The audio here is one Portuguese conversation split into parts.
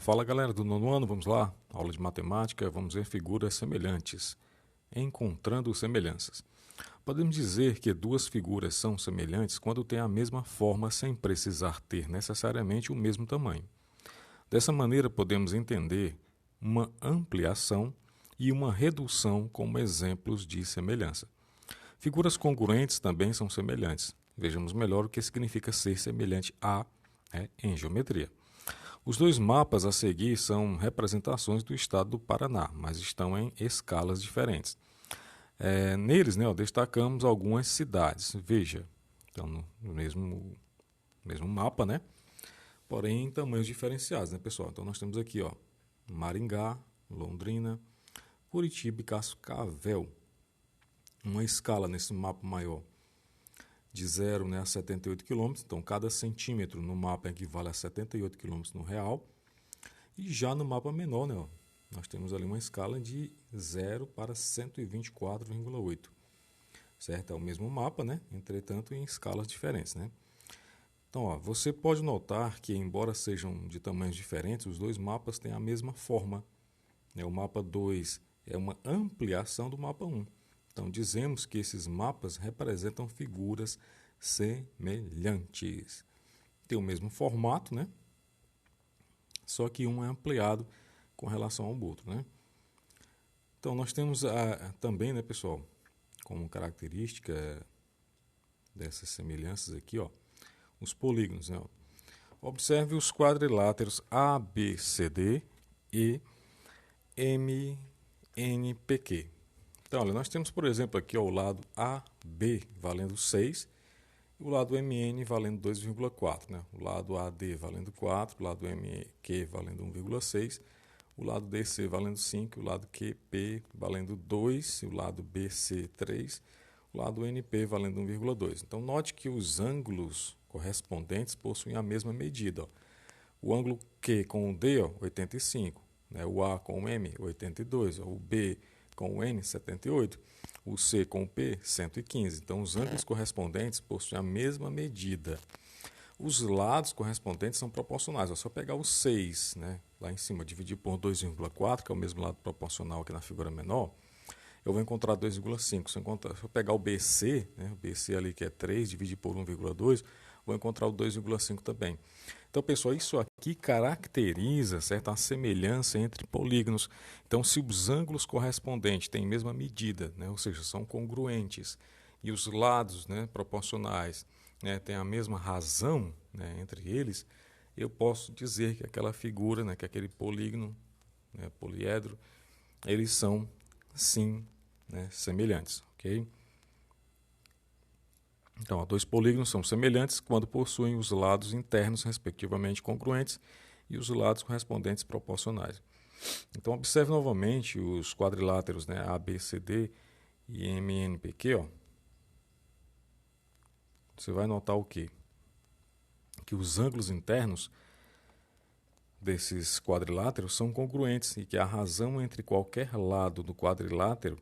Fala galera do nono ano, vamos lá? Aula de matemática, vamos ver figuras semelhantes. Encontrando semelhanças. Podemos dizer que duas figuras são semelhantes quando têm a mesma forma sem precisar ter necessariamente o mesmo tamanho. Dessa maneira, podemos entender uma ampliação e uma redução como exemplos de semelhança. Figuras congruentes também são semelhantes. Vejamos melhor o que significa ser semelhante a em geometria. Os dois mapas a seguir são representações do estado do Paraná, mas estão em escalas diferentes. Neles, destacamos algumas cidades. Veja, estão no mesmo mapa, né? Porém em tamanhos diferenciados, né, pessoal? Então nós temos aqui, Maringá, Londrina, Curitiba e Cascavel. Uma escala nesse mapa maior de 0 a 78 km, então cada centímetro no mapa equivale a 78 km no real. E já no mapa menor, nós temos ali uma escala de 0 para 124,8. Certo? É o mesmo mapa, né? Entretanto em escalas diferentes, né? Então, você pode notar que, embora sejam de tamanhos diferentes, os dois mapas têm a mesma forma. O mapa 2 é uma ampliação do mapa 1. Então, dizemos que esses mapas representam figuras semelhantes. Tem o mesmo formato, né? Só que um é ampliado com relação ao outro, né? Então, nós temos também, né, pessoal, como característica dessas semelhanças aqui, os polígonos, né? Observe os quadriláteros ABCD e MNPQ. Então, olha, nós temos, por exemplo, aqui o lado AB valendo 6 e o lado MN valendo 2,4. Né? O lado AD valendo 4, o lado MQ valendo 1,6, o lado DC valendo 5, o lado QP valendo 2, o lado BC 3, o lado NP valendo 1,2. Então, note que os ângulos correspondentes possuem a mesma medida. O ângulo Q com o D, 85, né? O A com o M, 82, o B com o N, 78, o C com o P, 115. Então, os ângulos correspondentes possuem a mesma medida. Os lados correspondentes são proporcionais. É só pegar o 6, né, lá em cima, dividir por 2,4, que é o mesmo lado proporcional aqui na figura menor, eu vou encontrar 2,5. Se eu pegar o BC, né, o BC ali que é 3, dividir por 1,2, vou encontrar o 2,5 também. Então, pessoal, isso aqui caracteriza, certo, a semelhança entre polígonos. Então, se os ângulos correspondentes têm a mesma medida, né, ou seja, são congruentes, e os lados, né, proporcionais, né, têm a mesma razão, né, entre eles, eu posso dizer que aquela figura, né, que aquele polígono, né, poliedro, eles são, sim, né, semelhantes, ok? Então, dois polígonos são semelhantes quando possuem os lados internos, respectivamente, congruentes e os lados correspondentes proporcionais. Então, observe novamente os quadriláteros, né, ABCD e MNPQ. Você vai notar o quê? Que os ângulos internos desses quadriláteros são congruentes e que a razão entre qualquer lado do quadrilátero,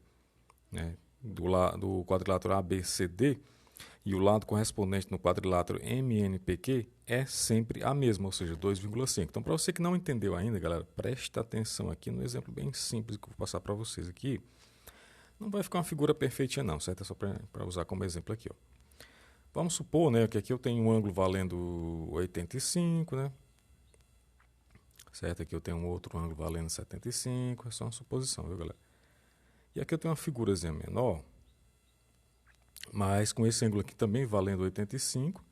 né, do quadrilátero ABCD, e o lado correspondente no quadrilátero MNPQ é sempre a mesma, ou seja, 2,5. Então, para você que não entendeu ainda, galera, preste atenção aqui no exemplo bem simples que eu vou passar para vocês aqui. Não vai ficar uma figura perfeitinha não, certo? É só para usar como exemplo aqui. Vamos supor, né, que aqui eu tenho um ângulo valendo 85, né? Certo? Aqui eu tenho um outro ângulo valendo 75, é só uma suposição, viu, galera? E aqui eu tenho uma figurazinha menor, mas com esse ângulo aqui também valendo 85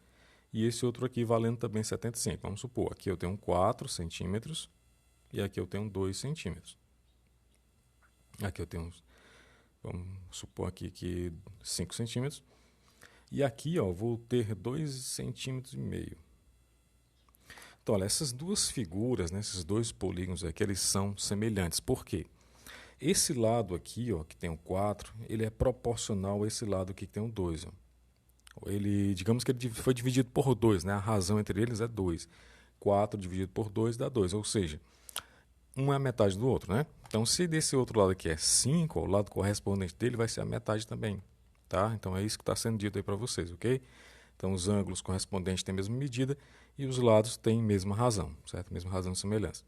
e esse outro aqui valendo também 75. Vamos supor, aqui eu tenho 4 centímetros e aqui eu tenho 2 centímetros. Aqui eu tenho, vamos supor aqui que 5 centímetros. E aqui vou ter 2,5 centímetros. Então, olha, essas duas figuras, né, esses dois polígonos aqui, eles são semelhantes. Por quê? Esse lado aqui, que tem o 4, ele é proporcional a esse lado aqui que tem o 2. Ele, digamos que ele foi dividido por 2, né? A razão entre eles é 2. 4 dividido por 2 dá 2, ou seja, um é a metade do outro, né? Então, se desse outro lado aqui é 5, o lado correspondente dele vai ser a metade também, tá? Então, é isso que está sendo dito aí para vocês, ok? Então, os ângulos correspondentes têm a mesma medida e os lados têm a mesma razão, certo? Mesma razão de semelhança.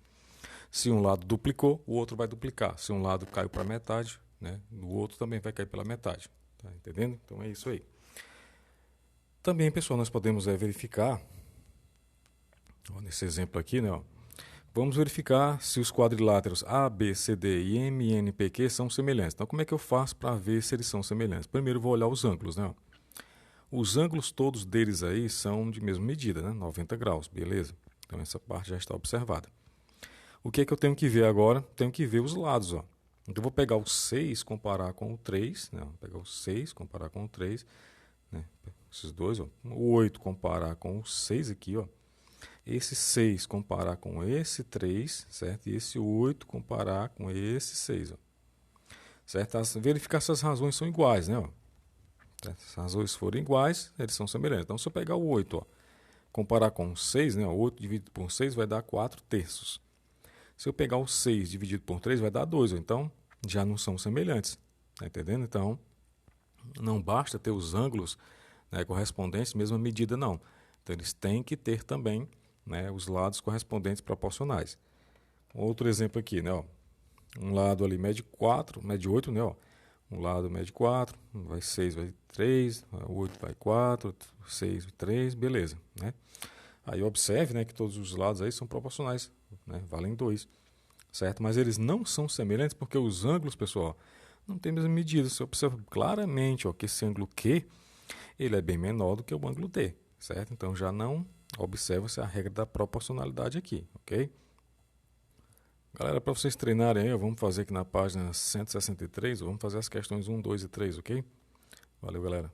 Se um lado duplicou, o outro vai duplicar. Se um lado caiu para metade, né, o outro também vai cair pela metade. Tá entendendo? Então é isso aí. Também, pessoal, nós podemos verificar, ó, nesse exemplo aqui, né, ó, vamos verificar se os quadriláteros A, B, C, D e M, N, P, Q são semelhantes. Então, como é que eu faço para ver se eles são semelhantes? Primeiro, eu vou olhar os ângulos, né? Os ângulos todos deles aí são de mesma medida, né? 90 graus, beleza? Então, essa parte já está observada. O que é que eu tenho que ver agora? Tenho que ver os lados, ó. Então, eu vou pegar o 6, comparar com o 3, né? Vou pegar o 6, comparar com o 3, né? Esses dois, ó. O 8 comparar com o 6 aqui, ó. Esse 6 comparar com esse 3, certo? E esse 8 comparar com esse 6, ó. Certo? Verificar se as razões são iguais, né? Ó. Se as razões forem iguais, eles são semelhantes. Então, se eu pegar o 8, ó, comparar com o 6, né? 8 dividido por 6 vai dar 4 terços. Se eu pegar o 6 dividido por 3 vai dar 2, ó. Então já não são semelhantes. Tá entendendo? Então, não basta ter os ângulos, né, correspondentes, mesma medida, não. Então, eles têm que ter também, né, os lados correspondentes proporcionais. Outro exemplo aqui, né, ó, um lado ali mede 4, mede 8, né, ó, um lado mede 4, vai 6, vai 3, 8 vai 4, 6 vai 3, beleza, né? Aí observe, né, que todos os lados aí são proporcionais, né, valem 2, certo? Mas eles não são semelhantes porque os ângulos, pessoal, não têm a mesma medida. Você observa claramente, ó, que esse ângulo Q ele é bem menor do que o ângulo D, certo? Então já não observa-se a regra da proporcionalidade aqui, ok? Galera, para vocês treinarem aí, vamos fazer aqui na página 163, vamos fazer as questões 1, 2 e 3, ok? Valeu, galera.